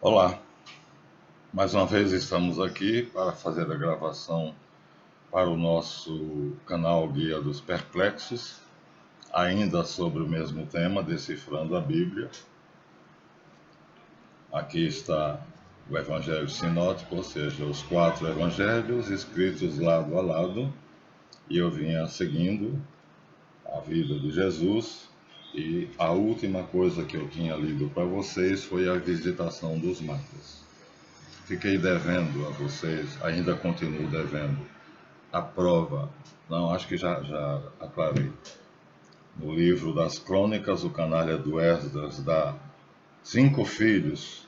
Olá, mais uma vez estamos aqui para fazer a gravação para o nosso canal Guia dos Perplexos, ainda sobre o mesmo tema, Decifrando a Bíblia. Aqui está o Evangelho Sinótico, ou seja, os 4 evangelhos escritos lado a lado, e eu vinha seguindo a vida de Jesus, e a última coisa que eu tinha lido para vocês foi a visitação dos magos. Fiquei devendo a vocês, ainda continuo devendo, a prova. Não, acho que já aclarei. No livro das Crônicas, o canalha do Esdras dá 5 filhos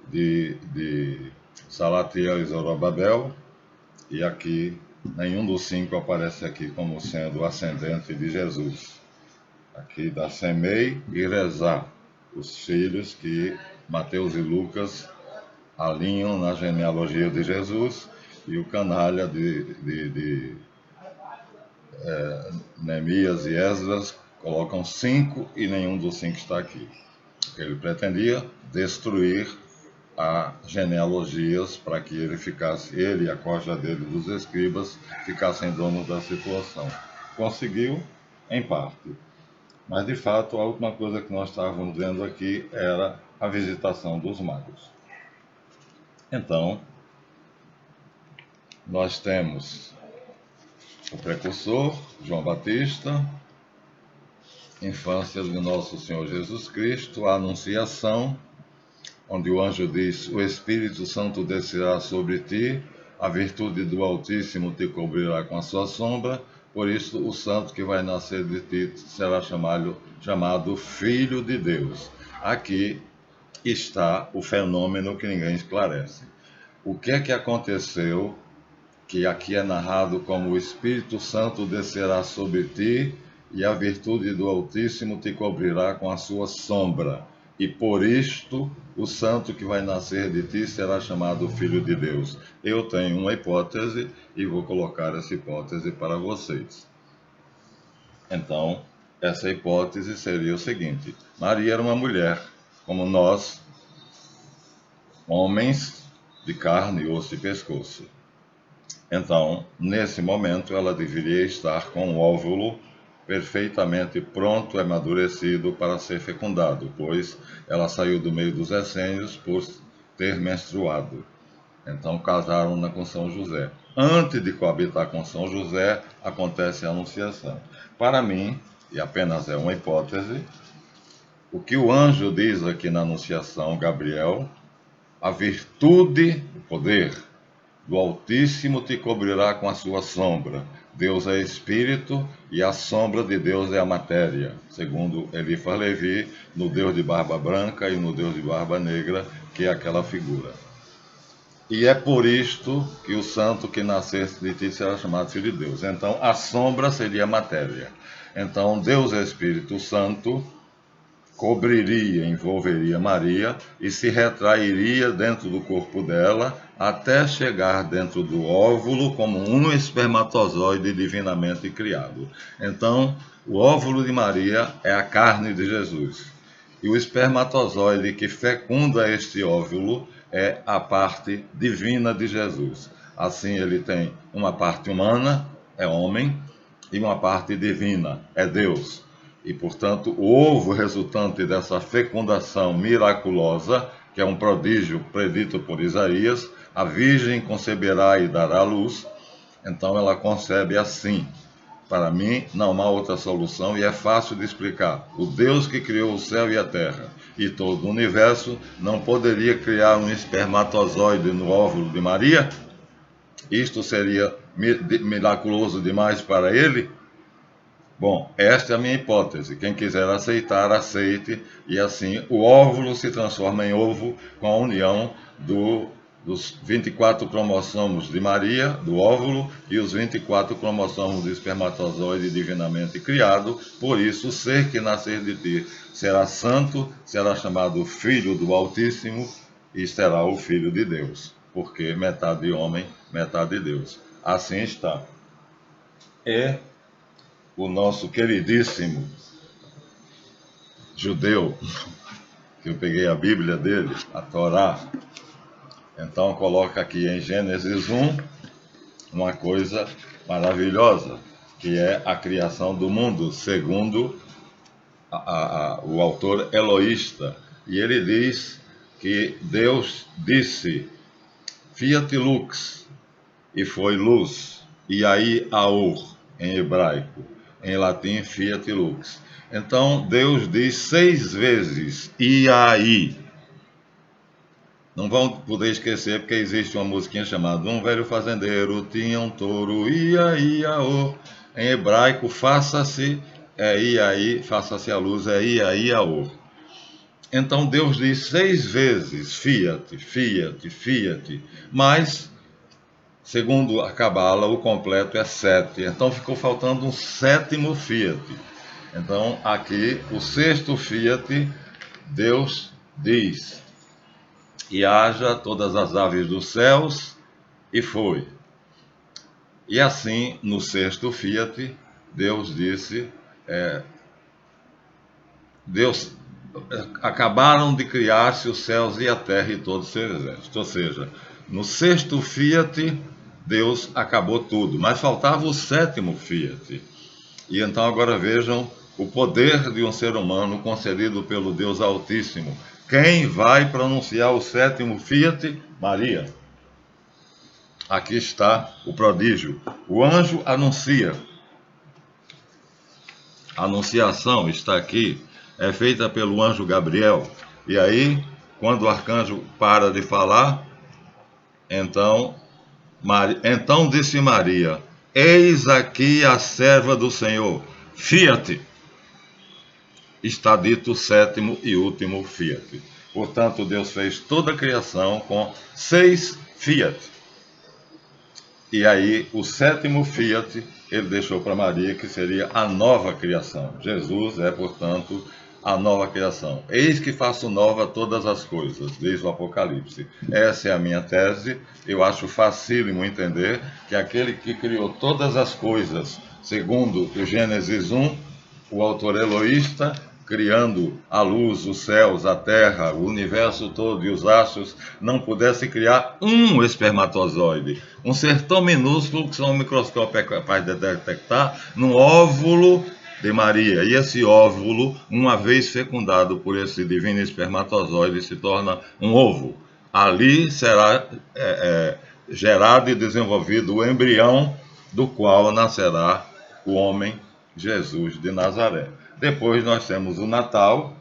de Salatiel e Zorobabel, e aqui nenhum dos 5 aparece aqui como sendo ascendente de Jesus. Aqui dá Semei e Rezá, os filhos que Mateus e Lucas alinham na genealogia de Jesus, e o canalha de Neemias e Esdras colocam 5 e nenhum dos 5 está aqui. Ele pretendia destruir as genealogias para que ele e a corja dele dos escribas ficassem donos da situação. Conseguiu, em parte. Mas, de fato, a última coisa que nós estávamos vendo aqui era a visitação dos magos. Então, nós temos o precursor, João Batista, infância de nosso Senhor Jesus Cristo, a anunciação, onde o anjo diz: o Espírito Santo descerá sobre ti, a virtude do Altíssimo te cobrirá com a sua sombra, por isso o santo que vai nascer de ti será chamado Filho de Deus. Aqui está o fenômeno que ninguém esclarece. O que é que aconteceu, que aqui é narrado como o Espírito Santo descerá sobre ti e a virtude do Altíssimo te cobrirá com a sua sombra. E por isto o santo que vai nascer de ti será chamado Filho de Deus. Eu tenho uma hipótese e vou colocar essa hipótese para vocês. Então, essa hipótese seria o seguinte: Maria era uma mulher, como nós, homens de carne, osso e pescoço. Então, nesse momento, ela deveria estar com o óvulo perfeitamente pronto e amadurecido para ser fecundado, pois ela saiu do meio dos essênios por ter menstruado. Então, casaram-na com São José. Antes de coabitar com São José, acontece a anunciação. Para mim, e apenas é uma hipótese, o que o anjo diz aqui na anunciação, Gabriel, a virtude, o poder do Altíssimo te cobrirá com a sua sombra. Deus é espírito e a sombra de Deus é a matéria, segundo Eliphas Levi, no Deus de barba branca e no Deus de barba negra, que é aquela figura. E é por isto que o santo que nascesse de ti será chamado Filho de Deus. Então, a sombra seria a matéria. Então, Deus é Espírito Santo, cobriria, envolveria Maria e se retrairia dentro do corpo dela até chegar dentro do óvulo como um espermatozoide divinamente criado. Então, o óvulo de Maria é a carne de Jesus. E o espermatozoide que fecunda este óvulo é a parte divina de Jesus. Assim, ele tem uma parte humana, é homem, e uma parte divina, é Deus. E, portanto, o ovo resultante dessa fecundação miraculosa, que é um prodígio predito por Isaías, a Virgem conceberá e dará luz. Então ela concebe assim. Para mim, não há outra solução e é fácil de explicar. O Deus que criou o céu e a terra e todo o universo não poderia criar um espermatozoide no óvulo de Maria? Isto seria miraculoso demais para ele? Bom, esta é a minha hipótese. Quem quiser aceitar, aceite. E assim, o óvulo se transforma em ovo com a união dos 24 cromossomos de Maria, do óvulo, e os 24 cromossomos do espermatozoide divinamente criado. Por isso, o ser que nascer de ti será santo, será chamado Filho do Altíssimo e será o Filho de Deus. Porque metade homem, metade Deus. Assim está. O nosso queridíssimo judeu que eu peguei a Bíblia dele, a Torá. Então coloca aqui em Gênesis 1 uma coisa maravilhosa, que é a criação do mundo, segundo o autor eloísta. E ele diz que Deus disse, fiat lux, e foi luz, e aí aor, em hebraico, em latim fiat lux. Então Deus diz 6 vezes, e aí. Não vão poder esquecer, porque existe uma musiquinha chamada Um Velho Fazendeiro Tinha um Touro, ia, ia, ô. Em hebraico, faça-se, aí, faça-se a luz, ia, ia, ô. Então Deus diz 6 vezes, fiat, fiat, fiat, mas, segundo a Cabala, o completo é 7. Então ficou faltando um 7º fiat. Então aqui, o 6º fiat, Deus diz, e haja todas as aves dos céus, e foi. E assim, no 6º fiat, Deus disse, acabaram de criar-se os céus e a terra e todos os seus exércitos. Ou seja, no 6º fiat, Deus acabou tudo, mas faltava o 7º fiat. E então agora vejam o poder de um ser humano concedido pelo Deus Altíssimo. Quem vai pronunciar o 7º fiat? Maria. Aqui está o prodígio. O anjo anuncia. A anunciação está aqui, é feita pelo anjo Gabriel. E aí, quando o arcanjo para de falar, então disse Maria, eis aqui a serva do Senhor, fiat. Está dito o 7º e último fiat. Portanto, Deus fez toda a criação com 6 fiat. E aí, o 7º fiat, ele deixou para Maria, que seria a nova criação. Jesus é, portanto, a nova criação. Eis que faço nova todas as coisas, diz o Apocalipse. Essa é a minha tese. Eu acho facílimo entender que aquele que criou todas as coisas, segundo o Gênesis 1, o autor eloísta, criando a luz, os céus, a terra, o universo todo e os astros, não pudesse criar um espermatozoide, um ser tão minúsculo que só um microscópio é capaz de detectar, no óvulo de Maria. E esse óvulo, uma vez fecundado por esse divino espermatozoide, se torna um ovo. Ali será gerado e desenvolvido o embrião do qual nascerá o homem Jesus de Nazaré. Depois nós temos o Natal,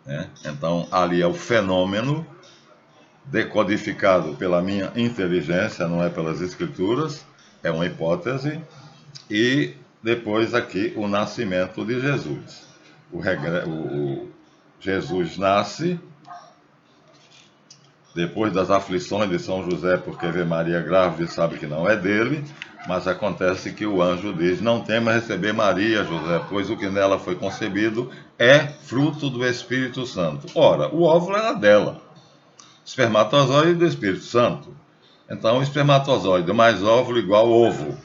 né? Então ali é o fenômeno decodificado pela minha inteligência, não é pelas escrituras, é uma hipótese. E depois aqui o nascimento de Jesus. Jesus nasce depois das aflições de São José, porque vê Maria grávida e sabe que não é dele, mas acontece que o anjo diz, não tema receber Maria, José, pois o que nela foi concebido é fruto do Espírito Santo. Ora, o óvulo era dela, espermatozoide do Espírito Santo. Então, espermatozoide mais óvulo igual ovo.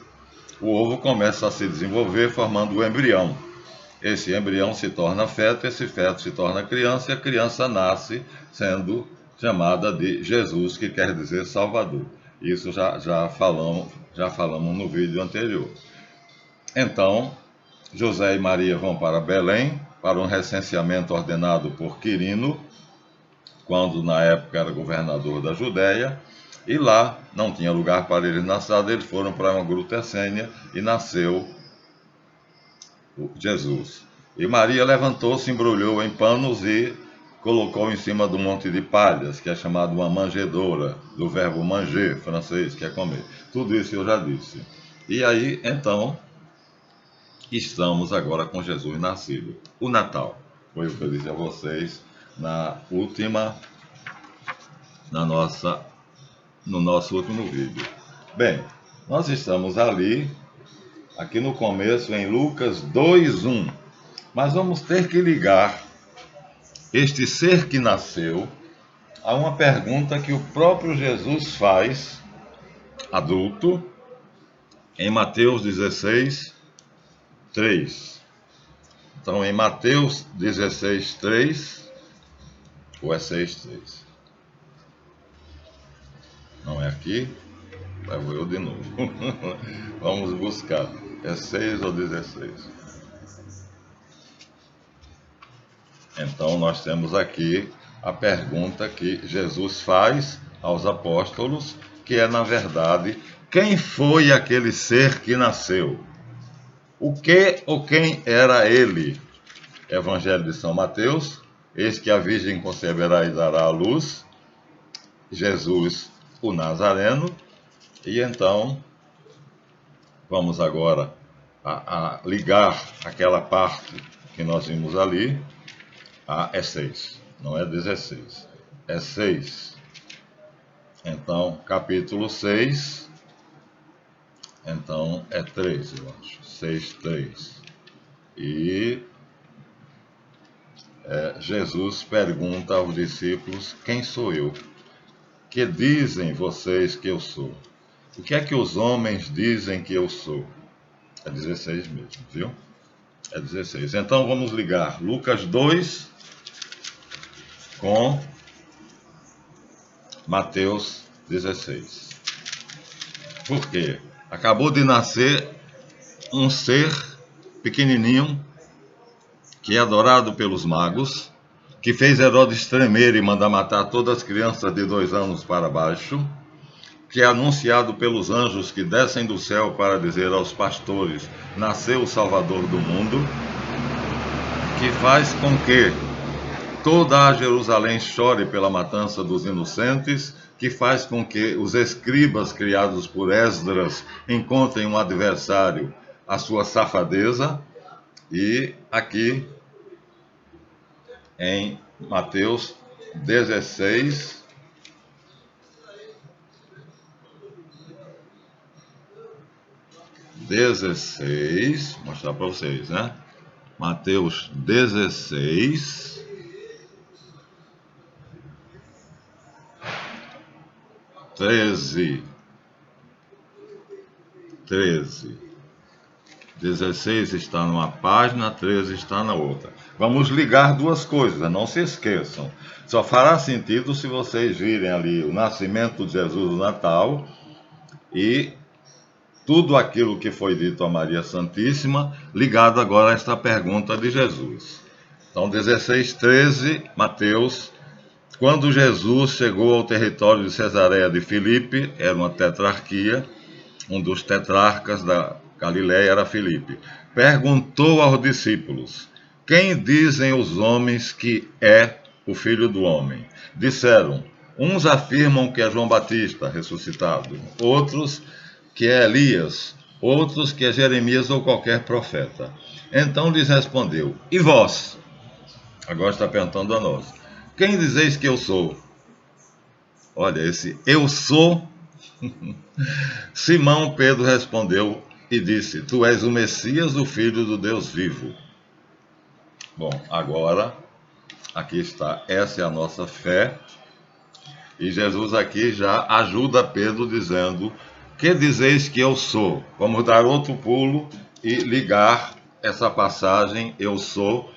O ovo começa a se desenvolver formando o embrião. Esse embrião se torna feto, esse feto se torna criança e a criança nasce sendo chamada de Jesus, que quer dizer Salvador. Isso já falamos no vídeo anterior. Então, José e Maria vão para Belém, para um recenseamento ordenado por Quirino, quando na época era governador da Judéia, e lá não tinha lugar para eles nascer, eles foram para uma gruta essênia e nasceu Jesus. E Maria levantou-se, embrulhou em panos e colocou em cima do monte de palhas, que é chamado uma manjedoura, do verbo manger, francês, que é comer. Tudo isso eu já disse. E aí, então, estamos agora com Jesus nascido. O Natal, foi o que eu disse a vocês no nosso último vídeo. Bem, nós estamos aqui no começo, em Lucas 2:1. Mas vamos ter que ligar este ser que nasceu a uma pergunta que o próprio Jesus faz, adulto, em Mateus 16:3. Então, em Mateus 16:3, Ou é 6:3? Não é aqui? Lá vou eu de novo. Vamos buscar. É 6 ou 16? Então nós temos aqui a pergunta que Jesus faz aos apóstolos, que é, na verdade, quem foi aquele ser que nasceu? O que ou quem era ele? Evangelho de São Mateus: eis que a Virgem conceberá e dará à luz Jesus, o Nazareno. E então, vamos agora a ligar aquela parte que nós vimos ali. É 6, não é 16, é 6. Então, capítulo 6, então é 3, eu acho, 6:3. E Jesus pergunta aos discípulos: quem sou eu? Que dizem vocês que eu sou? O que é que os homens dizem que eu sou? É 16 mesmo, viu? É 16. Então vamos ligar Lucas 2 com Mateus 16. Por quê? Acabou de nascer um ser pequenininho que é adorado pelos magos, que fez Herodes tremer e mandar matar todas as crianças de 2 anos para baixo, que é anunciado pelos anjos que descem do céu para dizer aos pastores: nasceu o Salvador do mundo, que faz com que toda a Jerusalém chore pela matança dos inocentes, que faz com que os escribas criados por Esdras encontrem um adversário, a sua safadeza. E aqui em Mateus 16, vou mostrar para vocês, né? Mateus 16, 13. 16 está numa página, 13 está na outra. Vamos ligar duas coisas, não se esqueçam. Só fará sentido se vocês virem ali o nascimento de Jesus, o Natal, e tudo aquilo que foi dito a Maria Santíssima, ligado agora a esta pergunta de Jesus. Então, 16:13, Mateus. Quando Jesus chegou ao território de Cesareia de Filipe, era uma tetrarquia, um dos tetrarcas da Galiléia era Filipe, perguntou aos discípulos: quem dizem os homens que é o Filho do Homem? Disseram: uns afirmam que é João Batista ressuscitado, outros que é Elias, outros que é Jeremias ou qualquer profeta. Então lhes respondeu: e vós? Agora está perguntando a nós: quem dizeis que eu sou? Olha, esse eu sou. Simão Pedro respondeu e disse: tu és o Messias, o Filho do Deus vivo. Bom, agora, aqui está, essa é a nossa fé. E Jesus aqui já ajuda Pedro dizendo: que dizeis que eu sou? Vamos dar outro pulo e ligar essa passagem, eu sou.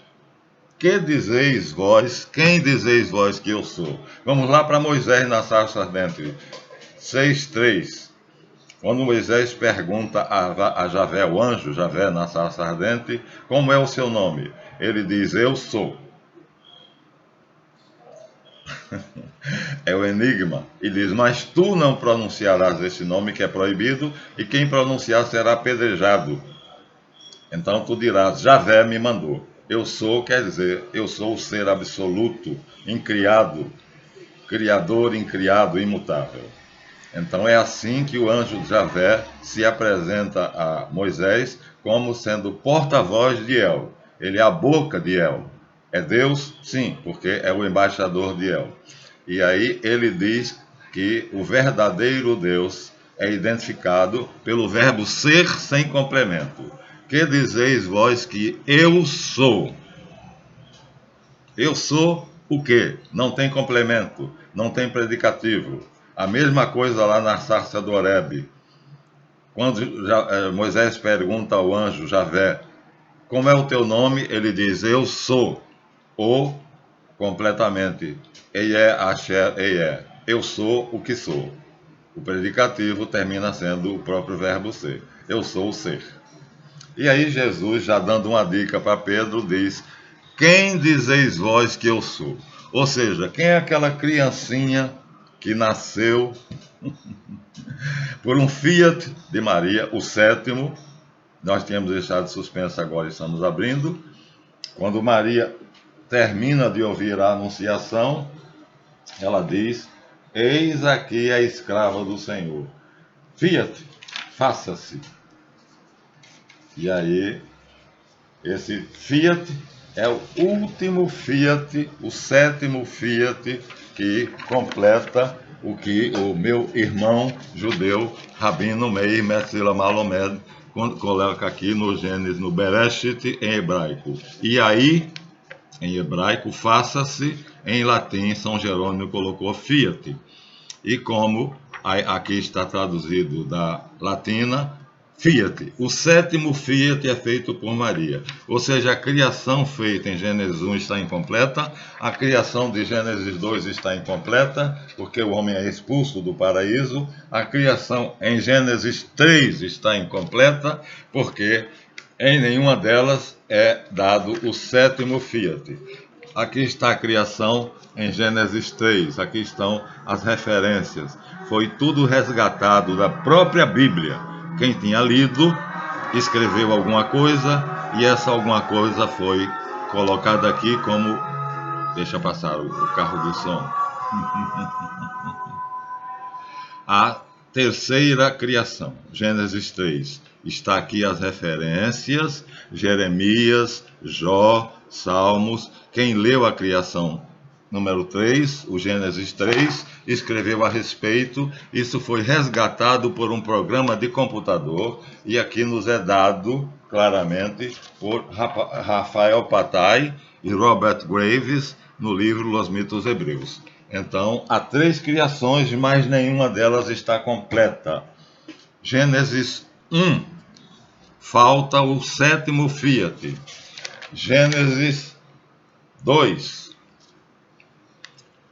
Que dizeis vós? Quem dizeis vós que eu sou? Vamos lá para Moisés na sarça ardente. 6:3. Quando Moisés pergunta a Javé, o anjo Javé na sarça ardente, como é o seu nome? Ele diz: eu sou. É o enigma. E diz: mas tu não pronunciarás esse nome que é proibido, e quem pronunciar será apedrejado. Então tu dirás: Javé me mandou. Eu sou, quer dizer, eu sou o ser absoluto, incriado, criador, incriado, imutável. Então é assim que o anjo Javé se apresenta a Moisés como sendo porta-voz de El. Ele é a boca de El. É Deus? Sim, porque é o embaixador de El. E aí ele diz que o verdadeiro Deus é identificado pelo verbo ser sem complemento. Que dizeis vós que eu sou? Eu sou o quê? Não tem complemento, não tem predicativo. A mesma coisa lá na sarça do Horebe. Quando Moisés pergunta ao anjo Javé: como é o teu nome? Ele diz: eu sou o completamente. Eie, Asher, Eie. Eu sou o que sou. O predicativo termina sendo o próprio verbo ser. Eu sou o ser. E aí Jesus, já dando uma dica para Pedro, diz: quem dizeis vós que eu sou? Ou seja, quem é aquela criancinha que nasceu por um fiat de Maria, o sétimo? Nós tínhamos deixado suspenso, agora estamos abrindo. Quando Maria termina de ouvir a anunciação, ela diz: eis aqui a escrava do Senhor. Fiat, faça-se. E aí, esse fiat é o último fiat, o sétimo fiat que completa o que o meu irmão judeu, Rabino Meir Metzila Malomed, coloca aqui no Gênesis, no Bereshit, em hebraico. E aí, em hebraico, faça-se, em latim, São Jerônimo colocou fiat. E como aqui está traduzido da latina, fiat. O sétimo fiat é feito por Maria. Ou seja, a criação feita em Gênesis 1 está incompleta, a criação de Gênesis 2 está incompleta, porque o homem é expulso do paraíso, a criação em Gênesis 3 está incompleta, porque em nenhuma delas é dado o sétimo fiat. Aqui está a criação em Gênesis 3, aqui estão as referências. Foi tudo resgatado da própria Bíblia. Quem tinha lido, escreveu alguma coisa, e essa alguma coisa foi colocada aqui como... Deixa passar o carro do som. A terceira criação, Gênesis 3. Está aqui as referências, Jeremias, Jó, Salmos. Quem leu a criação número 3, o Gênesis 3, escreveu a respeito. Isso foi resgatado por um programa de computador e aqui nos é dado claramente por Rafael Patai e Robert Graves no livro Los Mitos Hebreus. Então, há 3 criações, mas nenhuma delas está completa. Gênesis 1, falta o sétimo fiat. Gênesis 2,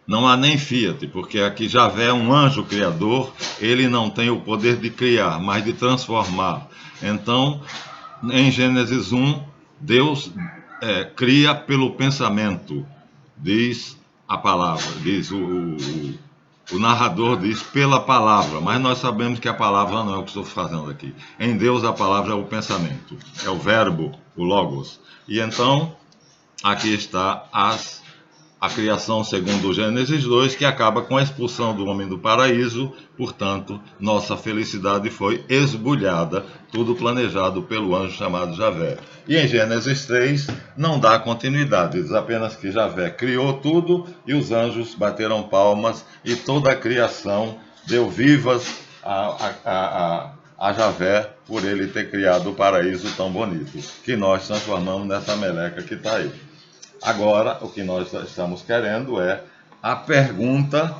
não há nem fiat, porque aqui Javé é um anjo criador, ele não tem o poder de criar, mas de transformar. Então, em Gênesis 1, Deus cria pelo pensamento, diz a palavra, diz o narrador diz pela palavra, mas nós sabemos que a palavra não é o que estou fazendo aqui. Em Deus a palavra é o pensamento, é o verbo, o logos. E então, aqui está a criação segundo Gênesis 2, que acaba com a expulsão do homem do paraíso, portanto, nossa felicidade foi esbulhada, tudo planejado pelo anjo chamado Javé. E em Gênesis 3 não dá continuidade, diz apenas que Javé criou tudo e os anjos bateram palmas e toda a criação deu vivas a Javé por ele ter criado o paraíso tão bonito, que nós transformamos nessa meleca que está aí. Agora, o que nós estamos querendo é a pergunta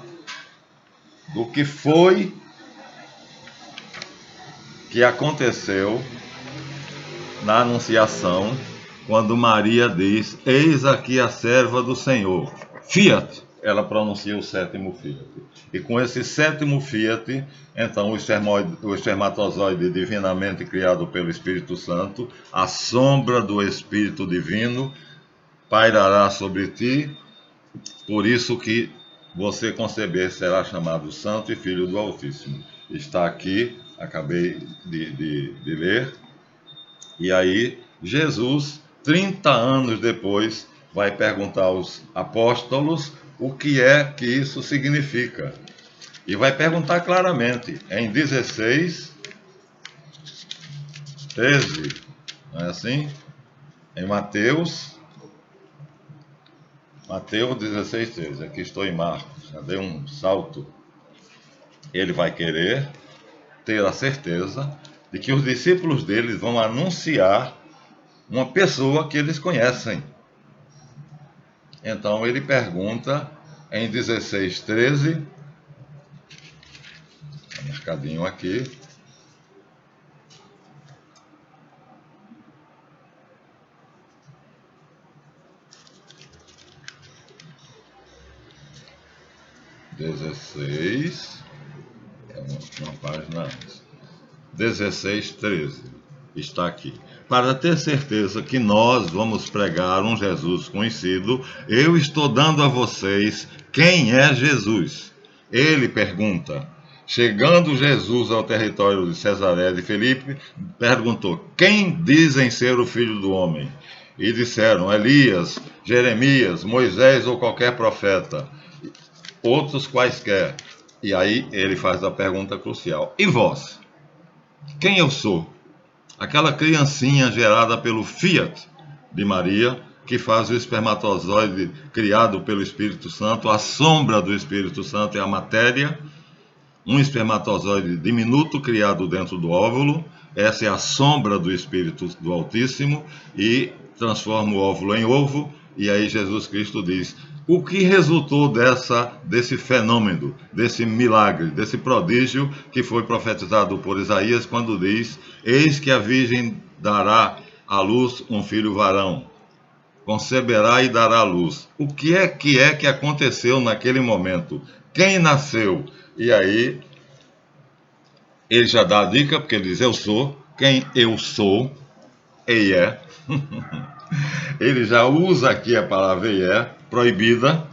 do que foi que aconteceu na Anunciação, quando Maria diz: eis aqui a serva do Senhor. Fiat, ela pronuncia o sétimo fiat. E com esse sétimo fiat, então o espermatozoide divinamente criado pelo Espírito Santo, a sombra do Espírito Divino, pairará sobre ti, por isso que você conceber será chamado Santo e Filho do Altíssimo. Está aqui, acabei de ler. E aí, Jesus, 30 anos depois, vai perguntar aos apóstolos o que é que isso significa. E vai perguntar claramente, em 16, 13, não é assim? Em Mateus 16, 13. Aqui estou em Marcos. Já dei um salto. Ele vai querer ter a certeza de que os discípulos deles vão anunciar uma pessoa que eles conhecem. Então ele pergunta em 16, 13. Tá marcadinho aqui. 16, uma página antes. 16:13 está aqui. Para ter certeza que nós vamos pregar um Jesus conhecido, eu estou dando a vocês quem é Jesus. Ele pergunta. Chegando Jesus ao território de Cesareia de Filipe, perguntou: quem dizem ser o Filho do Homem? E disseram: Elias, Jeremias, Moisés ou qualquer profeta, outros quaisquer. E aí ele faz a pergunta crucial: e vós? Quem eu sou? Aquela criancinha gerada pelo fiat de Maria, que faz o espermatozoide criado pelo Espírito Santo, a sombra do Espírito Santo é a matéria, um espermatozoide diminuto criado dentro do óvulo, essa é a sombra do Espírito do Altíssimo, e transforma o óvulo em ovo, e aí Jesus Cristo diz: o que resultou desse fenômeno, desse milagre, desse prodígio que foi profetizado por Isaías quando diz: eis que a virgem dará à luz um filho varão, conceberá e dará à luz. O que é que aconteceu naquele momento? Quem nasceu? E aí ele já dá a dica, porque ele diz: eu sou quem eu sou, e é. Ele já usa aqui a palavra e é, proibida.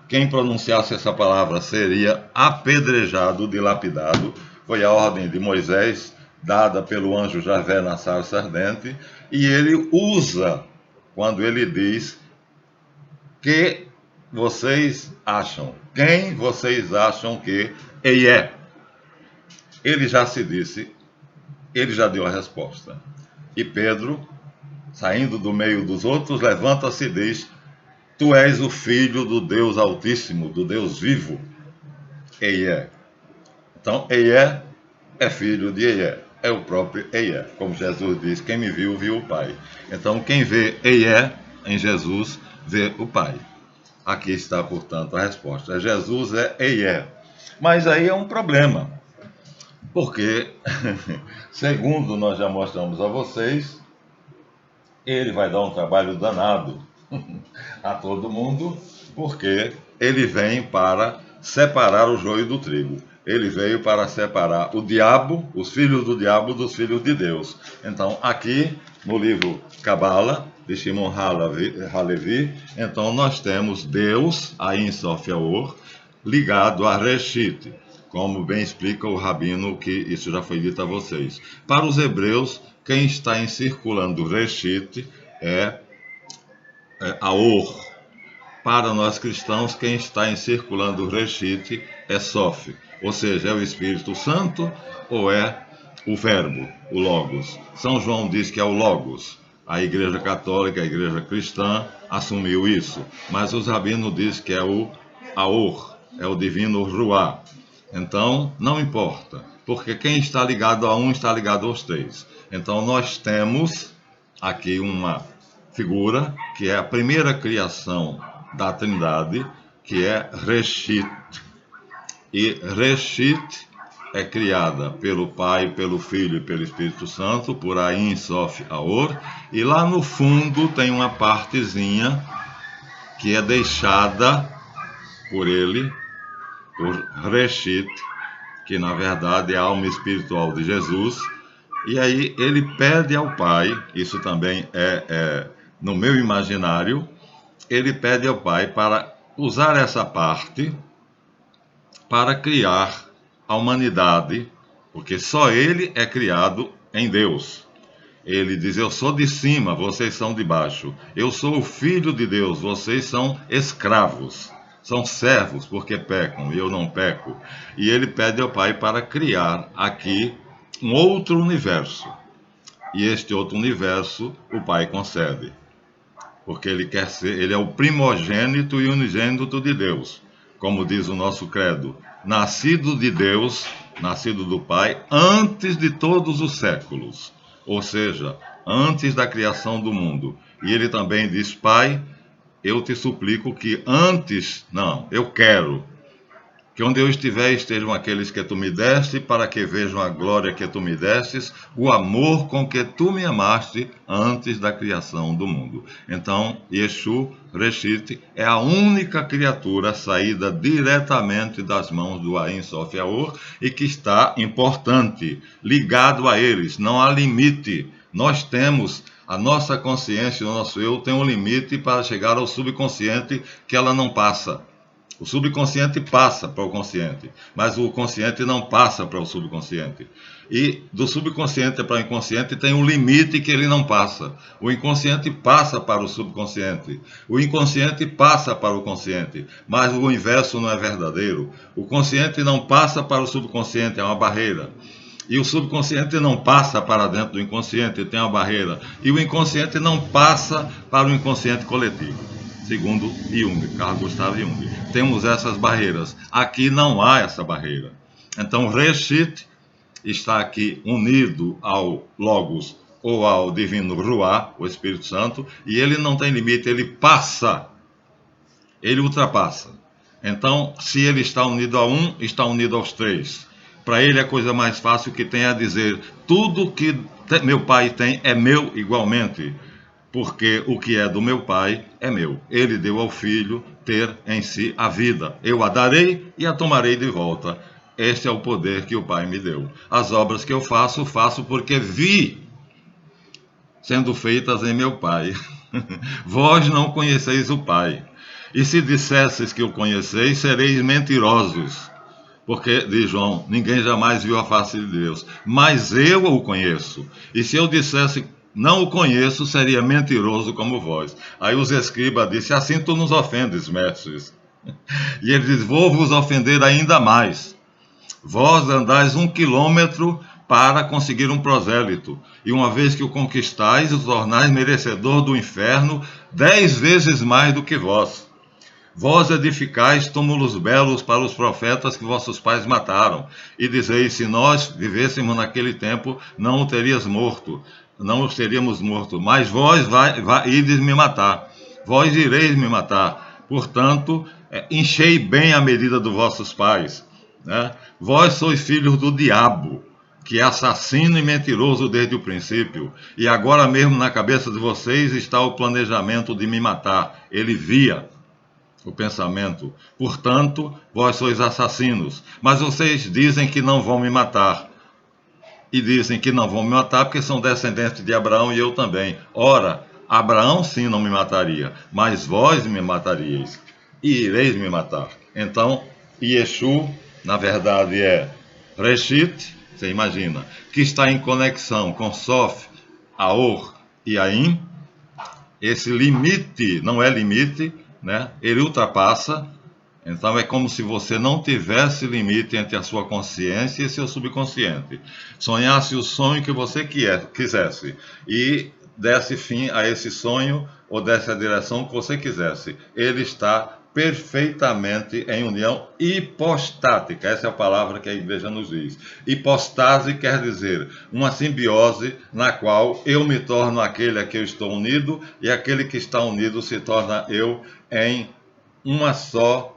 Quem pronunciasse essa palavra seria apedrejado, dilapidado. Foi a ordem de Moisés, dada pelo anjo Javé na sarça ardente. E ele usa, quando ele diz: que vocês acham? Quem vocês acham que ele é? Ele já se disse, ele já deu a resposta. E Pedro, saindo do meio dos outros, levanta-se e diz: tu és o filho do Deus Altíssimo, do Deus vivo. Eié. Então, Eié é filho de Eié. É o próprio Eié. Como Jesus diz: quem me viu, viu o Pai. Então, quem vê Eié em Jesus, vê o Pai. Aqui está, portanto, a resposta. Jesus é Eié. Mas aí é um problema. Porque, segundo nós já mostramos a vocês, ele vai dar um trabalho danado a todo mundo, porque ele vem para separar o joio do trigo. Ele veio para separar o diabo, os filhos do diabo, dos filhos de Deus. Então, aqui no livro Cabala, de Shimon HaLevi, então nós temos Deus, Ein Sof Yaor, ligado a Reshit, como bem explica o Rabino, que isso já foi dito a vocês. Para os hebreus, quem está encirculando Reshit é Aor. Para nós cristãos, quem está encirculando Reshit é Sof, ou seja, é o Espírito Santo ou é o Verbo, o Logos. São João diz que é o Logos. A Igreja Católica, a Igreja Cristã, assumiu isso. Mas os rabinos dizem que é o Aor, é o divino Ruá. Então, não importa, porque quem está ligado a um está ligado aos três. Então, nós temos aqui uma figura que é a primeira criação da Trindade, que é Reshit. E Reshit é criada pelo Pai, pelo Filho e pelo Espírito Santo, por Ein Sof Aor, e lá no fundo tem uma partezinha que é deixada por ele, por Reshit, que na verdade é a alma espiritual de Jesus, e aí ele pede ao Pai, isso também é no meu imaginário, ele pede ao Pai para usar essa parte para criar a humanidade, porque só ele é criado em Deus. Ele diz: eu sou de cima, vocês são de baixo. Eu sou o filho de Deus, vocês são escravos. São servos porque pecam, e eu não peco. E ele pede ao Pai para criar aqui um outro universo. E este outro universo o Pai concede. Porque ele quer ser, ele é o primogênito e unigênito de Deus. Como diz o nosso credo: nascido de Deus, nascido do Pai, antes de todos os séculos. Ou seja, antes da criação do mundo. E ele também diz: Pai, eu te suplico que antes, não, eu quero Que onde eu estiver estejam aqueles que tu me deste, para que vejam a glória que tu me destes, o amor com que tu me amaste antes da criação do mundo. Então, Yeshu, Reshit, é a única criatura saída diretamente das mãos do Ein Sof Yaor e que está, importante, ligado a eles. Não há limite. Nós temos, a nossa consciência, o nosso eu, tem um limite para chegar ao subconsciente que ela não passa. O subconsciente passa para o consciente, mas o consciente não passa para o subconsciente. E do subconsciente para o inconsciente tem um limite que ele não passa. O inconsciente passa para o subconsciente. O inconsciente passa para o consciente. Mas o inverso não é verdadeiro. O consciente não passa para o subconsciente, é uma barreira. E o subconsciente não passa para dentro do inconsciente, tem uma barreira. E o inconsciente não passa para o inconsciente coletivo. Segundo Jung, Carl Gustav Jung. Temos essas barreiras. Aqui não há essa barreira. Então, Reshit está aqui unido ao Logos ou ao Divino Ruá, o Espírito Santo, e ele não tem limite, ele passa, ele ultrapassa. Então, se ele está unido a um, está unido aos três. Para ele, a coisa mais fácil que tem é dizer: tudo que meu pai tem é meu igualmente. Porque o que é do meu pai é meu. Ele deu ao filho ter em si a vida. Eu a darei e a tomarei de volta. Este é o poder que o pai me deu. As obras que eu faço, faço porque vi sendo feitas em meu pai. Vós não conheceis o pai. E se dissesseis que o conheceis, sereis mentirosos. Porque, diz João, ninguém jamais viu a face de Deus. Mas eu o conheço. E se eu dissesse não o conheço, seria mentiroso como vós. Aí os escribas disseram: assim tu nos ofendes, mestres. E ele diz: vou vos ofender ainda mais. Vós andais 1 quilômetro para conseguir um prosélito. E uma vez que o conquistais, o tornais merecedor do inferno 10 vezes mais do que vós. Vós edificais túmulos belos para os profetas que vossos pais mataram. E dizeis: se nós vivêssemos naquele tempo, não o terias morto. Não os teríamos morto, mas vós ides me matar, vós ireis me matar, portanto, enchei bem a medida dos vossos pais, né? Vós sois filhos do diabo, que é assassino e mentiroso desde o princípio, e agora mesmo na cabeça de vocês está o planejamento de me matar. Ele via o pensamento, portanto, vós sois assassinos, mas vocês dizem que não vão me matar. E dizem que não vão me matar porque são descendentes de Abraão e eu também. Ora, Abraão sim não me mataria, mas vós me mataríeis e ireis me matar. Então, Yeshu, na verdade, é Reshit, você imagina, que está em conexão com Sof, Aor e Ain. Esse limite não é limite, né? Ele ultrapassa. Então é como se você não tivesse limite entre a sua consciência e seu subconsciente. Sonhasse o sonho que você quisesse e desse fim a esse sonho ou desse a direção que você quisesse. Ele está perfeitamente em união hipostática. Essa é a palavra que a igreja nos diz. Hipostase quer dizer uma simbiose na qual eu me torno aquele a que eu estou unido e aquele que está unido se torna eu em uma só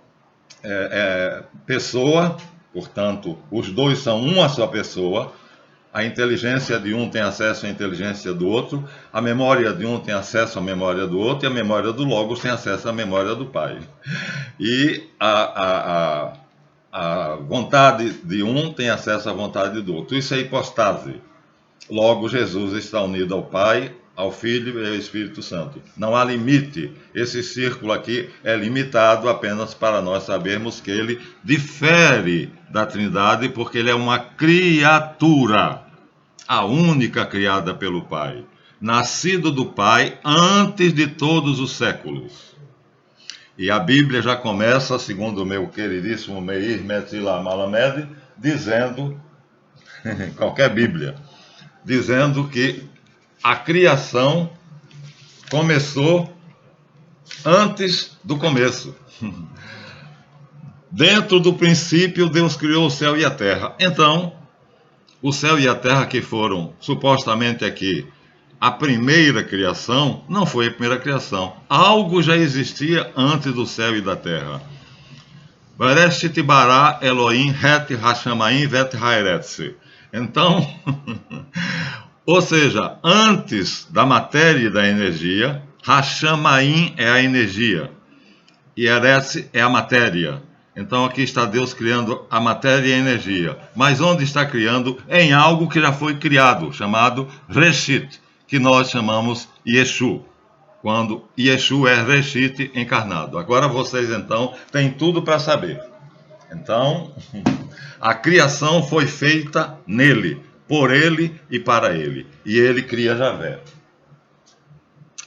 pessoa. Portanto, os dois são uma só pessoa. A inteligência de um tem acesso à inteligência do outro, a memória de um tem acesso à memória do outro, e a memória do Logos tem acesso à memória do Pai. E a vontade de um tem acesso à vontade do outro. Isso é hipostase. Logo, Jesus está unido ao Pai, ao Filho e ao Espírito Santo. Não há limite. Esse círculo aqui é limitado apenas para nós sabermos que ele difere da Trindade, porque ele é uma criatura, a única criada pelo Pai, nascido do Pai antes de todos os séculos. E a Bíblia já começa, segundo o meu queridíssimo Meir Metzila Malamed, dizendo, qualquer Bíblia, dizendo que a criação começou antes do começo. Dentro do princípio, Deus criou o céu e a terra. Então, o céu e a terra que foram supostamente aqui a primeira criação, não foi a primeira criação. Algo já existia antes do céu e da terra. Bereshit bara Elohim het hashamayim vet haaretz. Então, ou seja, antes da matéria e da energia, hashamayim é a energia e eretz é a matéria. Então aqui está Deus criando a matéria e a energia. Mas onde está criando? Em algo que já foi criado, chamado Reshit, que nós chamamos Yeshu, quando Yeshu é Reshit encarnado. Agora vocês então têm tudo para saber. Então, a criação foi feita nele, por ele e para ele. E ele cria Javé.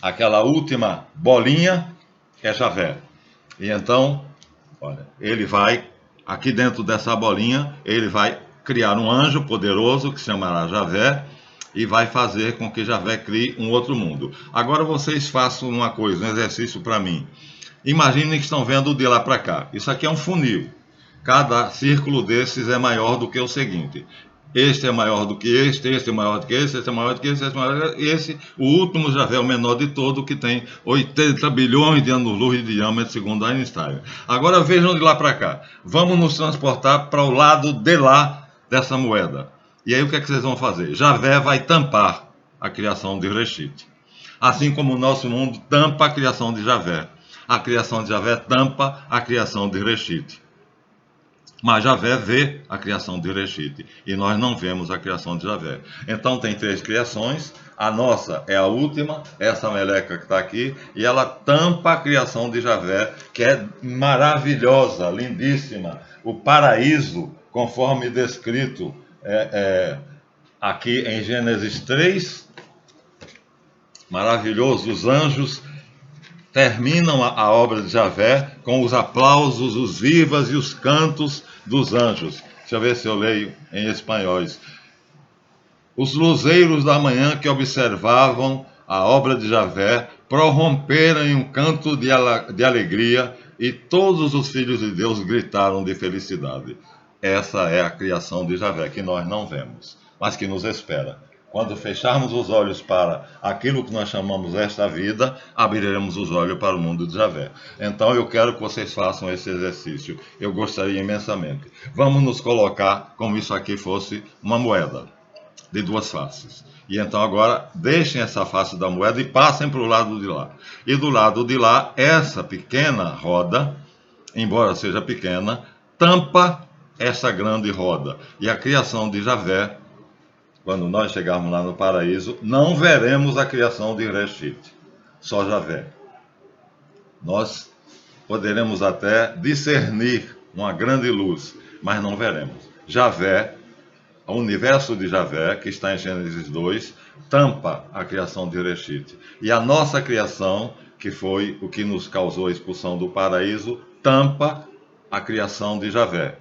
Aquela última bolinha é Javé. E então, olha, ele vai, aqui dentro dessa bolinha, ele vai criar um anjo poderoso que se chamará Javé e vai fazer com que Javé crie um outro mundo. Agora vocês façam uma coisa, um exercício para mim. Imaginem que estão vendo de lá para cá. Isso aqui é um funil. Cada círculo desses é maior do que o seguinte. Este é maior do que este é maior do que este é maior do que este é maior do que esse. O último Javé é o menor de todo, que tem 80 bilhões de anos-luz de diâmetro, segundo Einstein. Agora vejam de lá para cá. Vamos nos transportar para o lado de lá dessa moeda. E aí o que é que vocês vão fazer? Javé vai tampar a criação de Reshit. Assim como o nosso mundo tampa a criação de Javé. A criação de Javé tampa a criação de Reshit. Mas Javé vê a criação de Reshit e nós não vemos a criação de Javé. Então tem 3 criações, a nossa é a última, essa meleca que está aqui, e ela tampa a criação de Javé, que é maravilhosa, lindíssima. O paraíso, conforme descrito aqui em Gênesis 3, maravilhoso, os anjos terminam a obra de Javé com os aplausos, os vivas e os cantos dos anjos. Deixa eu ver se eu leio em espanhol. Os luzeiros da manhã que observavam a obra de Javé prorromperam em um canto de alegria e todos os filhos de Deus gritaram de felicidade. Essa é a criação de Javé, que nós não vemos, mas que nos espera. Quando fecharmos os olhos para aquilo que nós chamamos esta vida, abriremos os olhos para o mundo de Javé. Então eu quero que vocês façam esse exercício. Eu gostaria imensamente. Vamos nos colocar como isso aqui fosse uma moeda de 2 faces. E então agora deixem essa face da moeda e passem para o lado de lá. E do lado de lá, essa pequena roda, embora seja pequena, tampa essa grande roda. E a criação de Javé, quando nós chegarmos lá no paraíso, não veremos a criação de Reshit, só Javé. Nós poderemos até discernir uma grande luz, mas não veremos. Javé, o universo de Javé, que está em Gênesis 2, tampa a criação de Reshit. E a nossa criação, que foi o que nos causou a expulsão do paraíso, tampa a criação de Javé.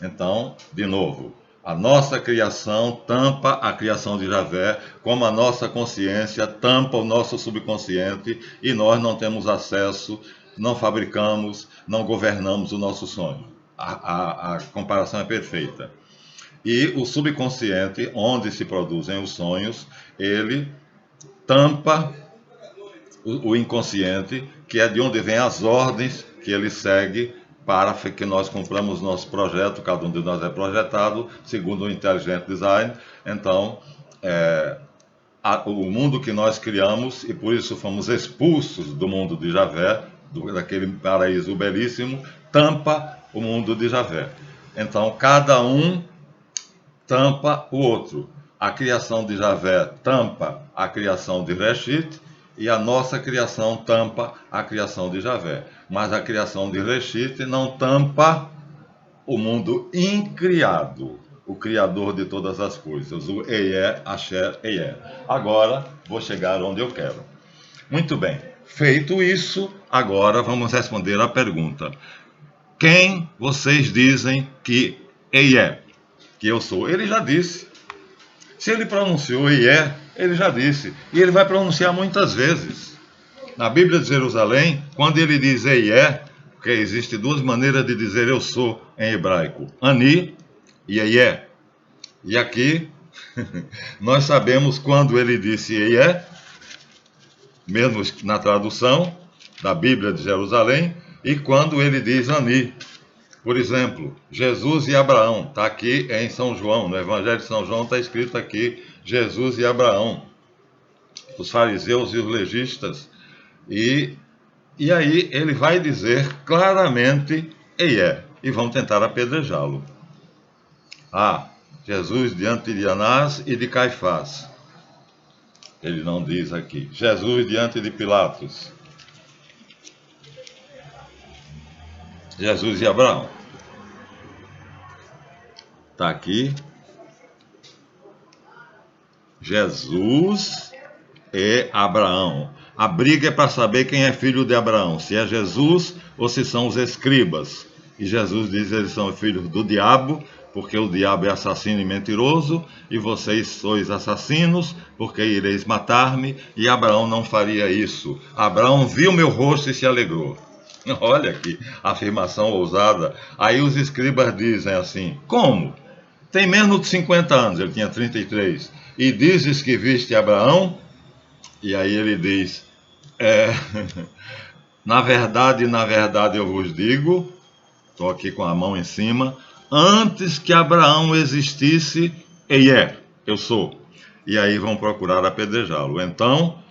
Então, de novo, a nossa criação tampa a criação de Javé, como a nossa consciência tampa o nosso subconsciente, e nós não temos acesso, não fabricamos, não governamos o nosso sonho. A comparação é perfeita. E o subconsciente, onde se produzem os sonhos, ele tampa o inconsciente, que é de onde vêm as ordens que ele segue para que nós cumpramos nosso projeto. Cada um de nós é projetado segundo o Intelligent Design. Então, o mundo que nós criamos, e por isso fomos expulsos do mundo de Javé, daquele paraíso belíssimo, tampa o mundo de Javé. Então, cada um tampa o outro. A criação de Javé tampa a criação de Reshit, e a nossa criação tampa a criação de Javé. Mas a criação de Reshit não tampa o mundo incriado, o Criador de todas as coisas, o Ehyeh Asher Ehyeh. Agora vou chegar onde eu quero. Muito bem, feito isso, agora vamos responder a pergunta: quem vocês dizem que Ehyeh, que eu sou? Ele já disse. Se ele pronunciou Ehyeh, ele já disse. E ele vai pronunciar muitas vezes. Na Bíblia de Jerusalém, quando ele diz Ehyeh, porque existe 2 maneiras de dizer eu sou em hebraico: Ani e Ehyeh. E aqui, nós sabemos quando ele disse Ehyeh, mesmo na tradução da Bíblia de Jerusalém, e quando ele diz Ani. Por exemplo, Jesus e Abraão, está aqui em São João, no Evangelho de São João está escrito aqui, Jesus e Abraão, os fariseus e os legistas, e aí ele vai dizer claramente, e vão tentar apedrejá-lo. Jesus diante de Anás e de Caifás. Ele não diz aqui. Jesus diante de Pilatos. Jesus e Abraão. Está aqui. Jesus e Abraão. A briga é para saber quem é filho de Abraão, se é Jesus ou se são os escribas. E Jesus diz que eles são filhos do diabo, porque o diabo é assassino e mentiroso, e vocês sois assassinos, porque ireis matar-me, e Abraão não faria isso. Abraão viu meu rosto e se alegrou. Olha aqui, afirmação ousada. Aí os escribas dizem assim, como? Tem menos de 50 anos, ele tinha 33, e dizes que viste Abraão? E aí ele diz, na verdade eu vos digo, estou aqui com a mão em cima, antes que Abraão existisse, eu sou. E aí vão procurar apedrejá-lo. Então,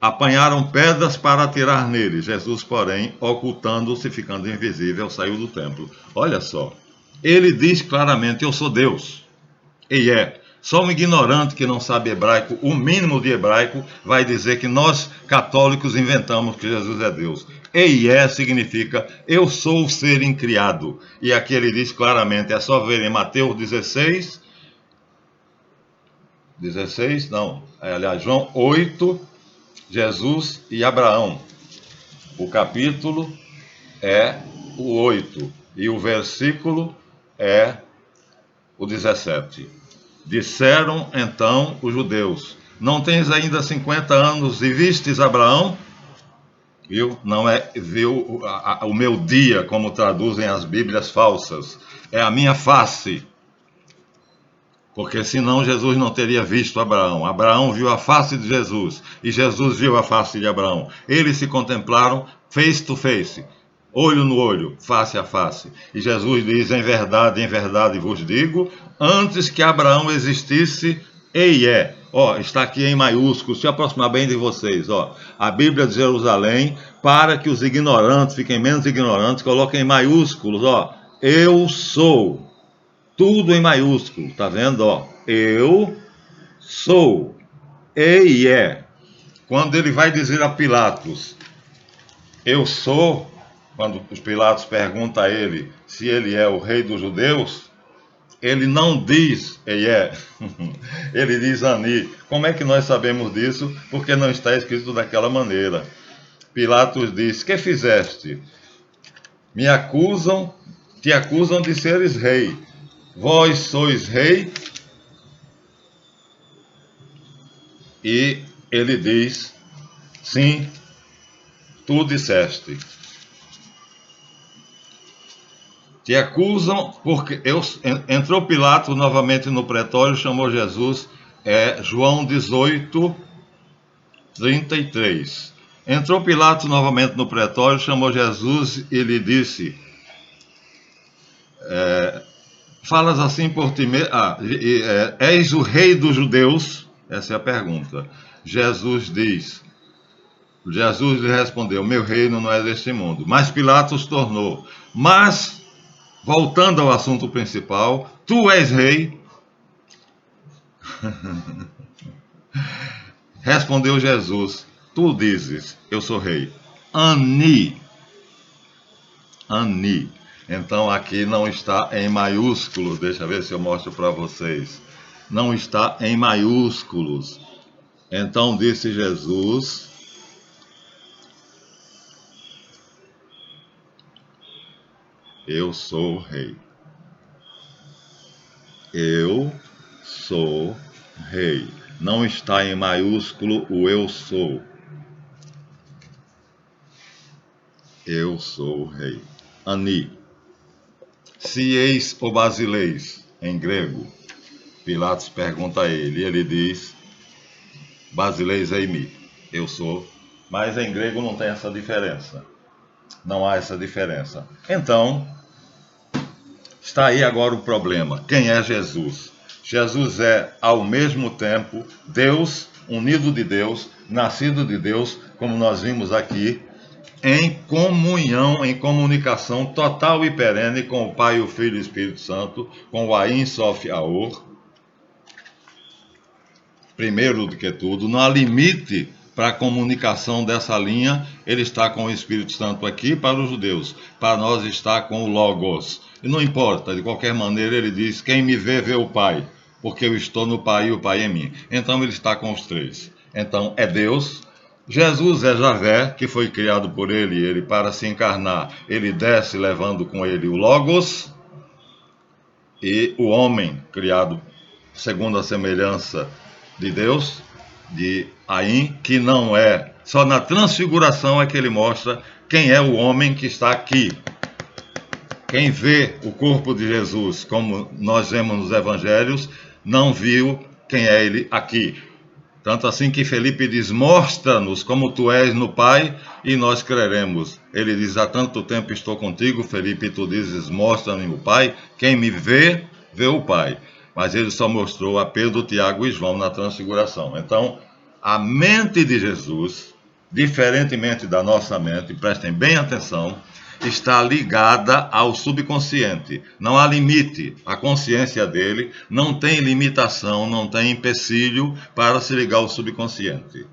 apanharam pedras para atirar nele. Jesus, porém, ocultando-se, ficando invisível, saiu do templo. Olha só, ele diz claramente, eu sou Deus. Só um ignorante que não sabe hebraico, o mínimo de hebraico, vai dizer que nós católicos inventamos que Jesus é Deus. Significa eu sou o ser incriado. E aqui ele diz claramente, é só ver em Mateus João 8, Jesus e Abraão. O capítulo é o 8 e o versículo é o 17. Disseram então os judeus, não tens ainda 50 anos e vistes Abraão? Viu? Não é viu o meu dia, como traduzem as Bíblias falsas. É a minha face. Porque senão Jesus não teria visto Abraão. Abraão viu a face de Jesus. E Jesus viu a face de Abraão. Eles se contemplaram face to face. Olho no olho, face a face. E Jesus diz, em verdade vos digo, antes que Abraão existisse, está aqui em maiúsculo, se aproximar bem de vocês, a Bíblia de Jerusalém, para que os ignorantes fiquem menos ignorantes, coloquem em maiúsculos, eu sou, tudo em maiúsculo, tá vendo, eu sou, quando ele vai dizer a Pilatos, eu sou, quando os Pilatos perguntam a ele se ele é o rei dos judeus, ele não diz ele diz Ani. Como é que nós sabemos disso? Porque não está escrito daquela maneira. Pilatos diz, que fizeste? Te acusam de seres rei. Vós sois rei? E ele diz, sim, tu disseste. Te acusam porque entrou Pilatos novamente no pretório, chamou Jesus, João 18, 33. Entrou Pilatos novamente no pretório, chamou Jesus e lhe disse, falas assim por ti mesmo, és o rei dos judeus? Essa é a pergunta. Jesus lhe respondeu, meu reino não é deste mundo. Mas Pilatos tornou, voltando ao assunto principal, tu és rei? Respondeu Jesus, tu dizes, eu sou rei. Ani. Então aqui não está em maiúsculos, deixa eu ver se eu mostro para vocês. Não está em maiúsculos. Então disse Jesus, eu sou rei. Eu sou rei. Não está em maiúsculo o eu sou. Eu sou rei. Ani. Se eis o basileis, em grego, Pilatos pergunta a ele, e ele diz, basileis eimi, eu sou. Mas em grego não tem essa diferença. Não há essa diferença. Então, Está aí agora o problema. Quem é Jesus? Jesus é, ao mesmo tempo, Deus, unido de Deus, nascido de Deus, como nós vimos aqui, em comunhão, em comunicação total e perene com o Pai, o Filho e o Espírito Santo, com o Ain Sof Aor. Primeiro do que tudo, não há limite para a comunicação dessa linha. Ele está com o Espírito Santo aqui para os judeus, para nós está com o Logos. E não importa, de qualquer maneira ele diz, quem me vê, vê o Pai, porque eu estou no Pai e o Pai em mim. Então ele está com os três. Então é Deus. Jesus é Javé, que foi criado por ele para se encarnar, ele desce levando com ele o Logos, e o homem criado segundo a semelhança de Deus, de Ain, que não é, só na transfiguração é que ele mostra quem é o homem que está aqui. Quem vê o corpo de Jesus, como nós vemos nos evangelhos, não viu quem é ele aqui. Tanto assim que Felipe diz, mostra-nos como tu és no Pai, e nós creremos. Ele diz, há tanto tempo estou contigo, Felipe, e tu dizes, mostra-me o Pai. Quem me vê, vê o Pai. Mas ele só mostrou a Pedro, Tiago e João na transfiguração. Então, a mente de Jesus, diferentemente da nossa mente, prestem bem atenção, está ligada ao subconsciente. Não há limite. A consciência dele não tem limitação, não tem empecilho para se ligar ao subconsciente.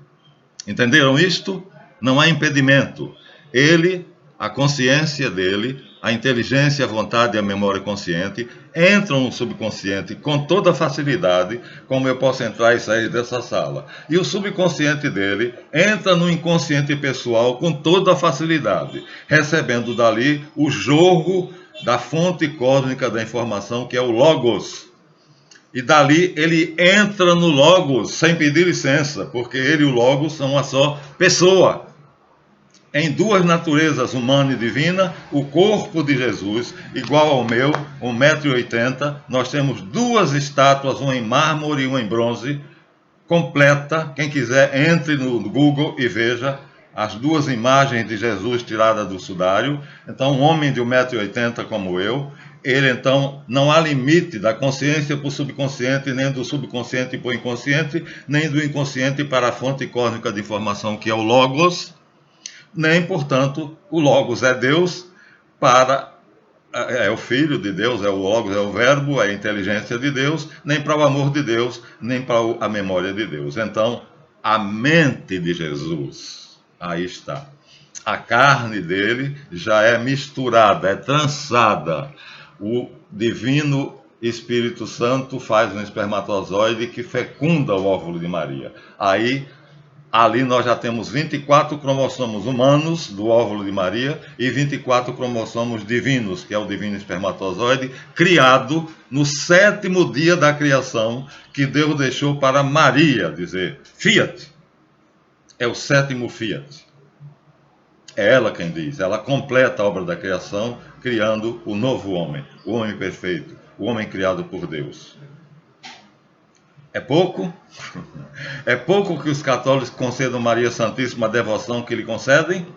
Entenderam isto? Não há impedimento. Ele, a consciência dele, a inteligência, a vontade e a memória consciente entram no subconsciente com toda facilidade, como eu posso entrar e sair dessa sala. E o subconsciente dele entra no inconsciente pessoal com toda facilidade, recebendo dali o jorro da fonte cósmica da informação, que é o Logos. E dali ele entra no Logos sem pedir licença, porque ele e o Logos são uma só pessoa. Em duas naturezas, humana e divina, o corpo de Jesus, igual ao meu, 1,80 m, nós temos duas estátuas, uma em mármore e uma em bronze, completa. Quem quiser, entre no Google e veja as duas imagens de Jesus tiradas do sudário. Então, um homem de 1,80 m como eu, ele então, não há limite da consciência para o subconsciente, nem do subconsciente para o inconsciente, nem do inconsciente para a fonte cósmica de informação, que é o Logos, nem, portanto, o Logos é Deus, é o Filho de Deus, é o Logos, é o Verbo, é a inteligência de Deus, nem para o amor de Deus, nem para a memória de Deus. Então, a mente de Jesus, aí está. A carne dele já é misturada, é trançada. O divino Espírito Santo faz um espermatozoide que fecunda o óvulo de Maria. Ali nós já temos 24 cromossomos humanos do óvulo de Maria e 24 cromossomos divinos, que é o divino espermatozoide, criado no 7º dia da criação, que Deus deixou para Maria dizer, Fiat. É o 7º Fiat. É ela quem diz, ela completa a obra da criação, criando o novo homem, o homem perfeito, o homem criado por Deus. É pouco? É pouco que os católicos concedam Maria Santíssima a devoção que lhe concedem?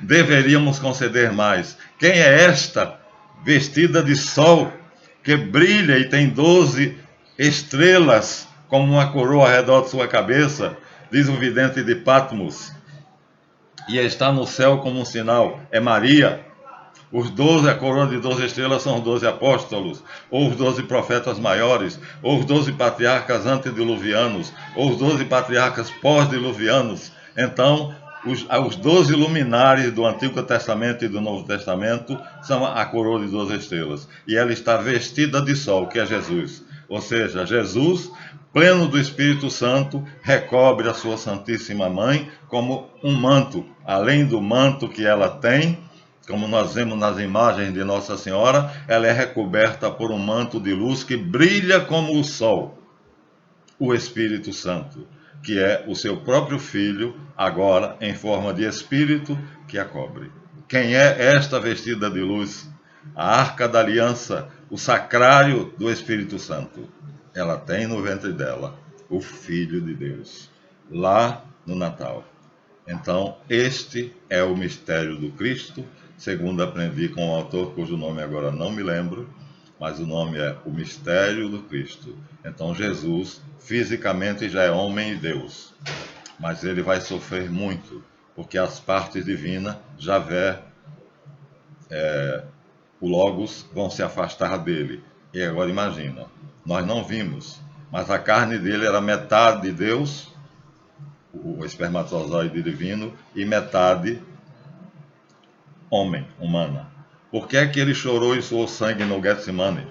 Deveríamos conceder mais. Quem é esta vestida de sol, que brilha e tem 12 estrelas como uma coroa ao redor de sua cabeça, diz o vidente de Patmos, e está no céu como um sinal? É Maria. A coroa de 12 estrelas são os 12 apóstolos, ou os 12 profetas maiores, ou os 12 patriarcas antediluvianos, ou os 12 patriarcas pós-diluvianos. Então, os 12 luminares do Antigo Testamento e do Novo Testamento são a coroa de 12 estrelas. E ela está vestida de sol, que é Jesus. Ou seja, Jesus, pleno do Espírito Santo, recobre a sua Santíssima Mãe como um manto. Além do manto que ela tem, como nós vemos nas imagens de Nossa Senhora, ela é recoberta por um manto de luz que brilha como o sol, o Espírito Santo, que é o seu próprio Filho, agora em forma de Espírito, que a cobre. Quem é esta vestida de luz? A Arca da Aliança, o sacrário do Espírito Santo. Ela tem no ventre dela o Filho de Deus, lá no Natal. Então, este é o mistério do Cristo, segundo aprendi com um autor cujo nome agora não me lembro, mas o nome é O Mistério do Cristo. Então Jesus fisicamente já é homem e Deus, mas ele vai sofrer muito, porque as partes divinas, Javé, o Logos, vão se afastar dele. E agora imagina, nós não vimos, mas a carne dele era metade de Deus, o espermatozoide divino, e metade homem, humana. Por que é que ele chorou e suou sangue no Getsemane?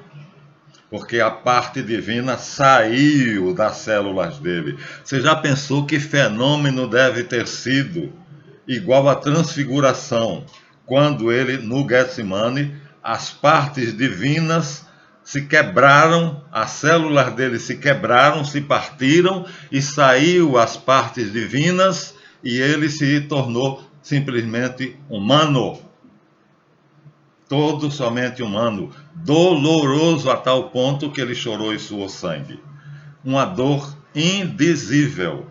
Porque a parte divina saiu das células dele. Você já pensou que fenômeno deve ter sido igual à transfiguração, quando ele, no Getsemane, as partes divinas se quebraram, as células dele se quebraram, se partiram e saiu as partes divinas e ele se tornou simplesmente humano. Todo somente humano, doloroso a tal ponto que ele chorou e suou sangue. Uma dor indizível.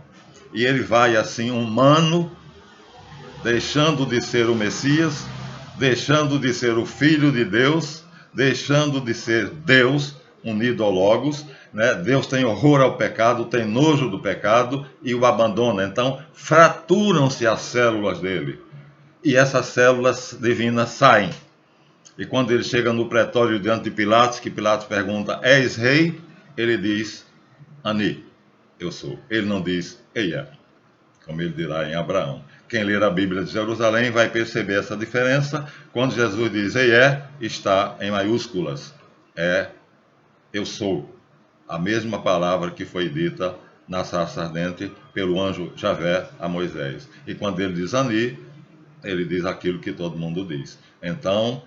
E ele vai assim, humano, deixando de ser o Messias, deixando de ser o Filho de Deus, deixando de ser Deus, unido ao Logos, né? Deus tem horror ao pecado, tem nojo do pecado e o abandona. Então, fraturam-se as células dele. E essas células divinas saem. E quando ele chega no pretório diante de Pilatos, que Pilatos pergunta, és rei? Ele diz, Ani, eu sou. Ele não diz, Eia, como ele dirá em Abraão. Quem ler a Bíblia de Jerusalém vai perceber essa diferença. Quando Jesus diz Eia, está em maiúsculas. É, eu sou. A mesma palavra que foi dita na sarça ardente pelo anjo Javé a Moisés. E quando ele diz Ani, ele diz aquilo que todo mundo diz. Então,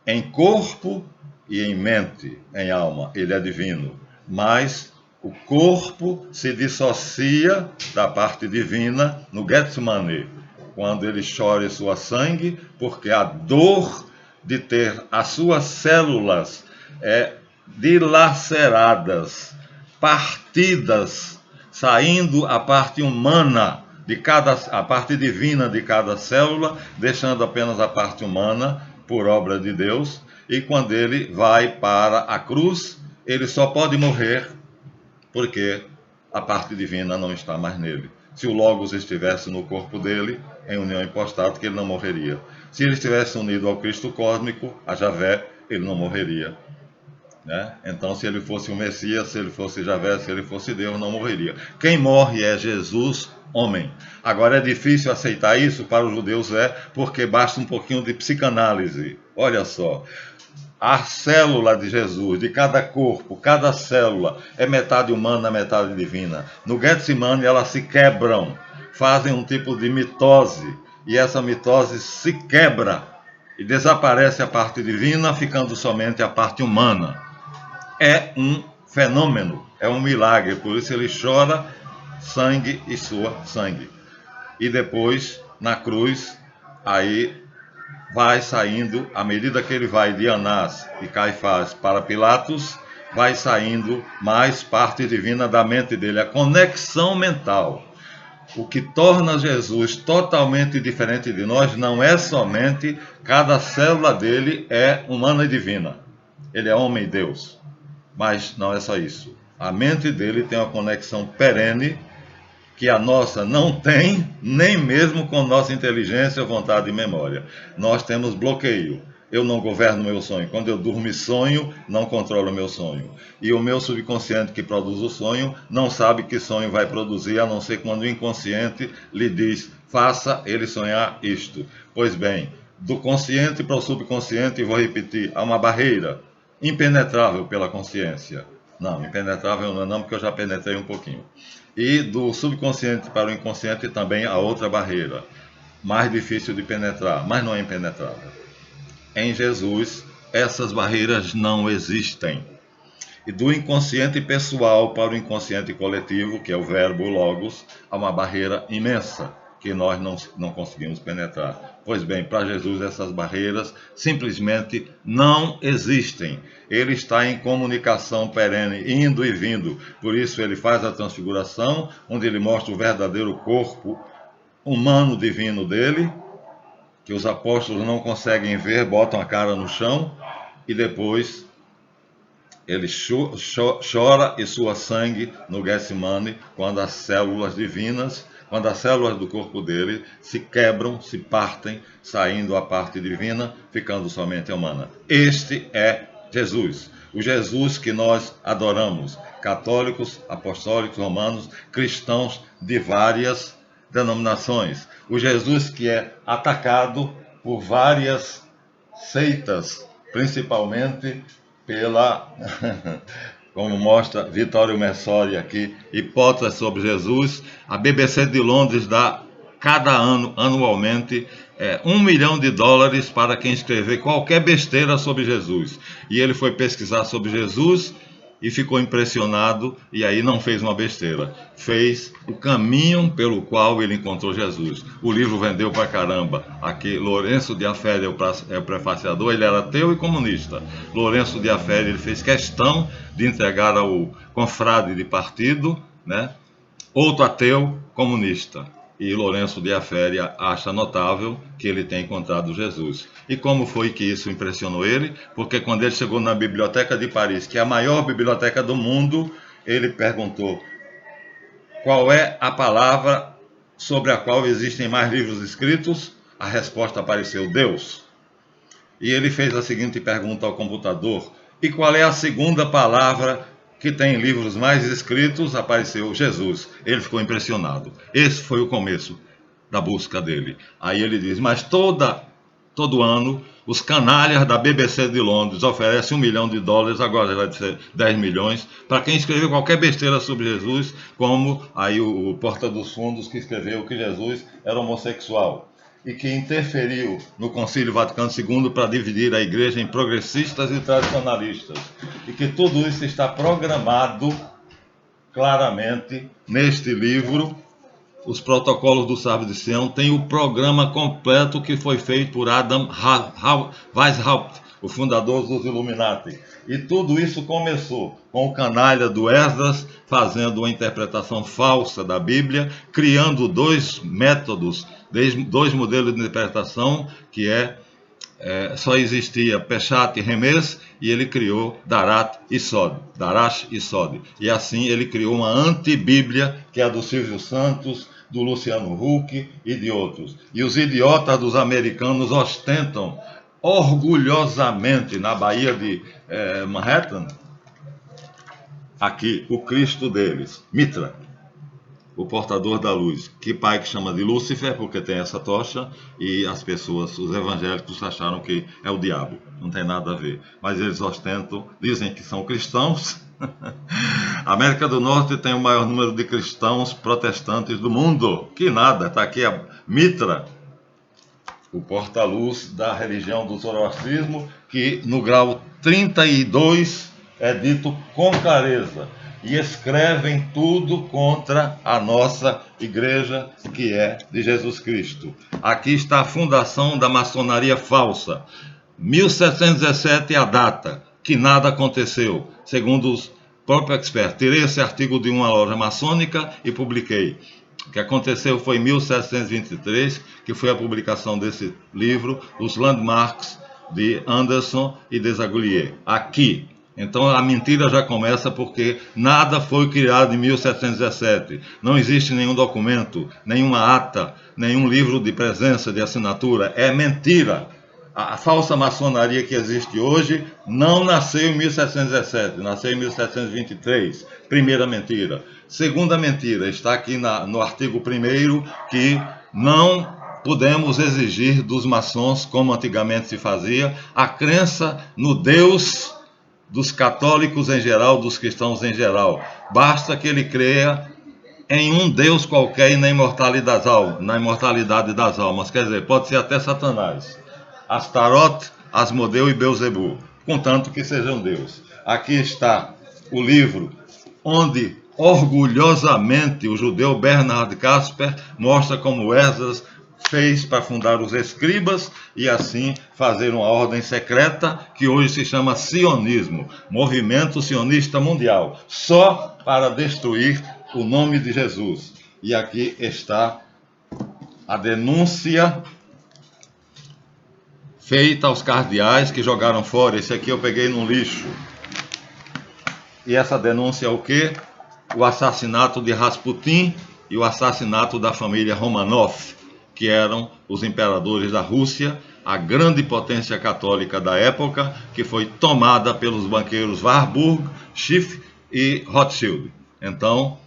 em corpo e em mente, em alma, ele é divino, mas o corpo se dissocia da parte divina no Getsemane, quando ele chora e sua sangue, porque a dor de ter as suas células dilaceradas, partidas, saindo a parte humana a parte divina de cada célula, deixando apenas a parte humana, por obra de Deus, e quando ele vai para a cruz, ele só pode morrer porque a parte divina não está mais nele. Se o Logos estivesse no corpo dele, em união hipostática, ele não morreria. Se ele estivesse unido ao Cristo cósmico, a Javé, ele não morreria. Né? Então, se ele fosse o Messias, se ele fosse Javé, se ele fosse Deus, não morreria. Quem morre é Jesus, homem. Agora é difícil aceitar isso, para os judeus porque basta um pouquinho de psicanálise. Olha só, a célula de Jesus, de cada corpo, cada célula é metade humana, metade divina. No Getsemane elas se quebram, fazem um tipo de mitose, e essa mitose se quebra e desaparece a parte divina, ficando somente a parte humana. É um fenômeno, é um milagre, por isso ele chora sangue e sua sangue. E depois, na cruz, aí vai saindo, à medida que ele vai de Anás e Caifás para Pilatos, vai saindo mais parte divina da mente dele, a conexão mental. O que torna Jesus totalmente diferente de nós não é somente cada célula dele é humana e divina. Ele é homem e Deus. Mas não é só isso. A mente dele tem uma conexão perene que a nossa não tem, nem mesmo com nossa inteligência, vontade e memória. Nós temos bloqueio. Eu não governo meu sonho. Quando eu durmo e sonho, não controlo meu sonho. E o meu subconsciente que produz o sonho, não sabe que sonho vai produzir, a não ser quando o inconsciente lhe diz, faça ele sonhar isto. Pois bem, do consciente para o subconsciente, vou repetir, há uma barreira impenetrável pela consciência. Não, impenetrável não, porque eu já penetrei um pouquinho. E do subconsciente para o inconsciente também há outra barreira, mais difícil de penetrar, mas não é impenetrável. Em Jesus, essas barreiras não existem. E do inconsciente pessoal para o inconsciente coletivo, que é o verbo logos, há uma barreira imensa que nós não conseguimos penetrar. Pois bem, para Jesus essas barreiras simplesmente não existem. Ele está em comunicação perene, indo e vindo. Por isso ele faz a transfiguração, onde ele mostra o verdadeiro corpo humano divino dele, que os apóstolos não conseguem ver, botam a cara no chão e depois ele chora e sua sangue no Getsemane, quando as células divinas, quando as células do corpo dele se quebram, se partem, saindo a parte divina, ficando somente a humana. Este é Jesus, o Jesus que nós adoramos, católicos, apostólicos, romanos, cristãos de várias denominações. O Jesus que é atacado por várias seitas, principalmente pela, como mostra Vittorio Messori aqui, hipóteses sobre Jesus. A BBC de Londres dá cada ano, anualmente, $1 milhão para quem escrever qualquer besteira sobre Jesus. E ele foi pesquisar sobre Jesus e ficou impressionado, e aí não fez uma besteira, fez o caminho pelo qual ele encontrou Jesus. O livro vendeu pra caramba. Aqui, Lourenço de Affere é o prefaciador, ele era ateu e comunista. Lourenço de Affere, ele fez questão de entregar ao confrade de partido, né, outro ateu comunista. E Lourenço de Affere acha notável que ele tenha encontrado Jesus. E como foi que isso impressionou ele? Porque quando ele chegou na Biblioteca de Paris, que é a maior biblioteca do mundo, ele perguntou: qual é a palavra sobre a qual existem mais livros escritos? A resposta apareceu: Deus. E ele fez a seguinte pergunta ao computador: e qual é a segunda palavra que tem livros mais escritos? Apareceu: Jesus. Ele ficou impressionado. Esse foi o começo da busca dele. Aí ele diz: mas todo ano os canalhas da BBC de Londres oferecem $1 milhão, agora vai ser 10 milhões, para quem escrever qualquer besteira sobre Jesus, como aí o Porta dos Fundos, que escreveu que Jesus era homossexual e que interferiu no Concílio Vaticano II para dividir a igreja em progressistas e tradicionalistas. E que tudo isso está programado claramente neste livro, Os Protocolos do Sábio de Sião. Tem o programa completo que foi feito por Adam Weishaupt, o fundador dos Illuminati. E tudo isso começou com o canalha do Esdras fazendo uma interpretação falsa da Bíblia, criando dois métodos, dois modelos de interpretação, que só existia Peshat e Remes, e ele criou Darash e Sod. E assim ele criou uma antibíblia, que é a do Silvio Santos, do Luciano Huck e de outros. E os idiotas dos americanos ostentam orgulhosamente na Baía de Manhattan, aqui, o Cristo deles, Mitra, o portador da luz, que pai que chama de Lúcifer, porque tem essa tocha, e as pessoas, os evangélicos, acharam que é o diabo. Não tem nada a ver. Mas eles ostentam, dizem que são cristãos. A América do Norte tem o maior número de cristãos protestantes do mundo. Que nada, está aqui a Mitra, o porta-luz da religião do zoroastrismo, que no grau 32 é dito com clareza. E escrevem tudo contra a nossa igreja, que é de Jesus Cristo. Aqui está a fundação da maçonaria falsa. 1717 é a data, que nada aconteceu, segundo os próprios expertos. Tirei esse artigo de uma loja maçônica e publiquei. O que aconteceu foi em 1723, que foi a publicação desse livro, Os Landmarks, de Anderson e Desaguliers. Aqui. Então a mentira já começa, porque nada foi criado em 1717. Não existe nenhum documento, nenhuma ata, nenhum livro de presença, de assinatura. É mentira. A falsa maçonaria que existe hoje não nasceu em 1717, nasceu em 1723. Primeira mentira. Segunda mentira, está aqui no artigo 1º, que não podemos exigir dos maçons, como antigamente se fazia, a crença no Deus dos católicos em geral, dos cristãos em geral. Basta que ele creia em um Deus qualquer e na imortalidade das almas. Quer dizer, pode ser até Satanás, Astaroth, Asmodeu e Belzebu, contanto que sejam Deus. Aqui está o livro onde orgulhosamente o judeu Bernard Casper mostra como Esdras fez para fundar os escribas e assim fazer uma ordem secreta que hoje se chama sionismo, movimento sionista mundial, só para destruir o nome de Jesus. E aqui está a denúncia feita aos cardeais que jogaram fora. Esse aqui eu peguei no lixo. E essa denúncia é o quê? O assassinato de Rasputin e o assassinato da família Romanov, que eram os imperadores da Rússia, a grande potência católica da época, que foi tomada pelos banqueiros Warburg, Schiff e Rothschild. Então,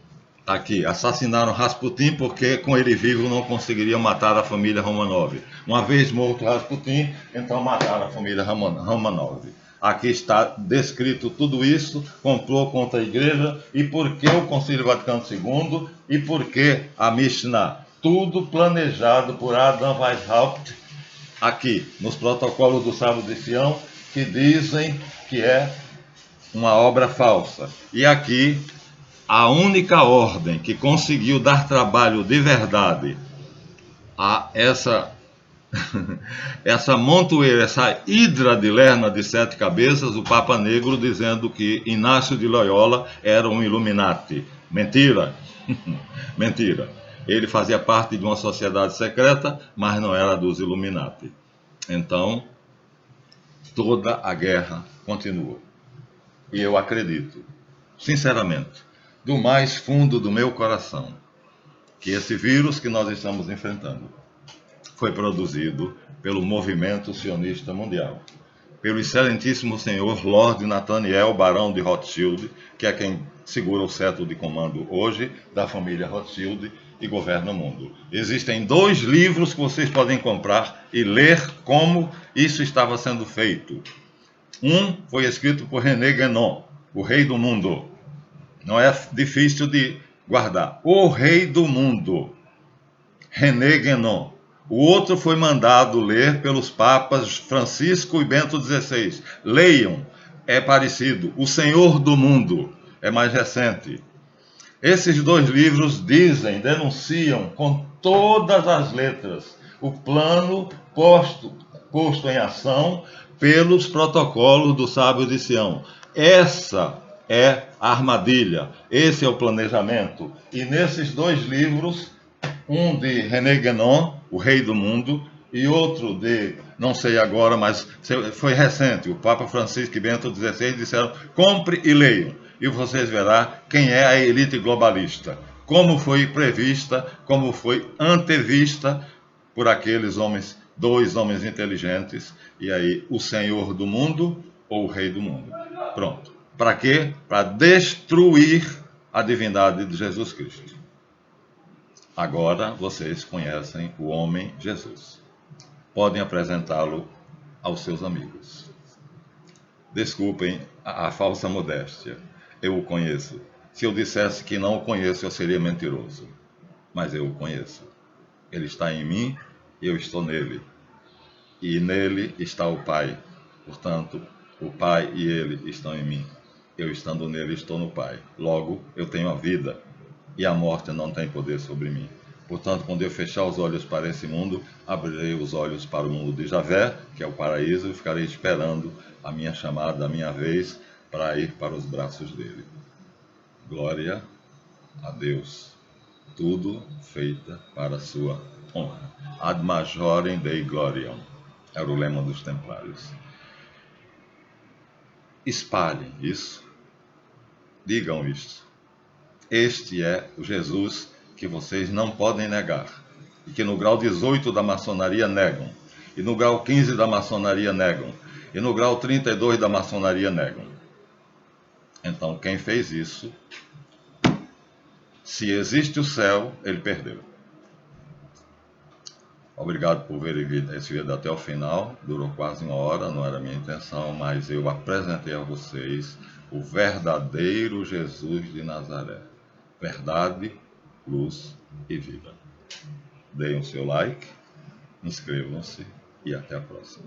aqui, assassinaram Rasputin porque com ele vivo não conseguiriam matar a família Romanov. Uma vez morto Rasputin, então mataram a família Romanov. Aqui está descrito tudo isso, complô contra a igreja, e por que o Concílio Vaticano II, e por que a Mishnah. Tudo planejado por Adam Weishaupt, aqui, nos protocolos do Sábio de Sião, que dizem que é uma obra falsa. E aqui, a única ordem que conseguiu dar trabalho de verdade a essa montoeira, essa hidra de Lerna de 7 cabeças, o Papa Negro dizendo que Inácio de Loyola era um Illuminati. Mentira! Mentira. Ele fazia parte de uma sociedade secreta, mas não era dos Illuminati. Então, toda a guerra continua. E eu acredito, sinceramente, do mais fundo do meu coração, que esse vírus que nós estamos enfrentando foi produzido pelo movimento sionista mundial, pelo excelentíssimo senhor Lord Nathaniel Barão de Rothschild, que é quem segura o cetro de comando hoje da família Rothschild e governa o mundo. Existem 2 livros que vocês podem comprar e ler como isso estava sendo feito. Um foi escrito por René Guénon, O Rei do Mundo. Não é difícil de guardar. O Rei do Mundo, René Guénon. O outro foi mandado ler pelos papas Francisco e Bento XVI. Leiam, é parecido. O Senhor do Mundo é mais recente. Esses 2 livros denunciam com todas as letras o plano posto em ação pelos protocolos do Sábio de Sião. Essa é a armadilha, esse é o planejamento. E nesses 2 livros, um de René Guénon, O Rei do Mundo, e outro de, não sei agora, mas foi recente, o Papa Francisco e Bento XVI disseram, compre e leiam, e vocês verão quem é a elite globalista, como foi prevista, como foi antevista por aqueles homens, 2 homens inteligentes, e aí o Senhor do Mundo ou o Rei do Mundo. Pronto. Para quê? Para destruir a divindade de Jesus Cristo. Agora vocês conhecem o homem Jesus. Podem apresentá-lo aos seus amigos. Desculpem a falsa modéstia. Eu o conheço. Se eu dissesse que não o conheço, eu seria mentiroso. Mas eu o conheço. Ele está em mim e eu estou nele. E nele está o Pai. Portanto, o Pai e ele estão em mim. Eu estando nele, estou no Pai. Logo, eu tenho a vida. E a morte não tem poder sobre mim. Portanto, quando eu fechar os olhos para esse mundo, abrirei os olhos para o mundo de Javé, que é o paraíso, e ficarei esperando a minha chamada, a minha vez, para ir para os braços dele. Glória a Deus. Tudo feita para a sua honra. Ad majorem Dei gloriam. Era o lema dos templários. Espalhem isso. Digam isto. Este é o Jesus que vocês não podem negar, e que no grau 18 da maçonaria negam, e no grau 15 da maçonaria negam, e no grau 32 da maçonaria negam. Então, quem fez isso, se existe o céu, ele perdeu. Obrigado por ver esse vídeo até o final, durou quase 1 hora, não era minha intenção, mas eu apresentei a vocês o verdadeiro Jesus de Nazaré. Verdade, luz e vida. Deem o seu like, inscrevam-se e até a próxima.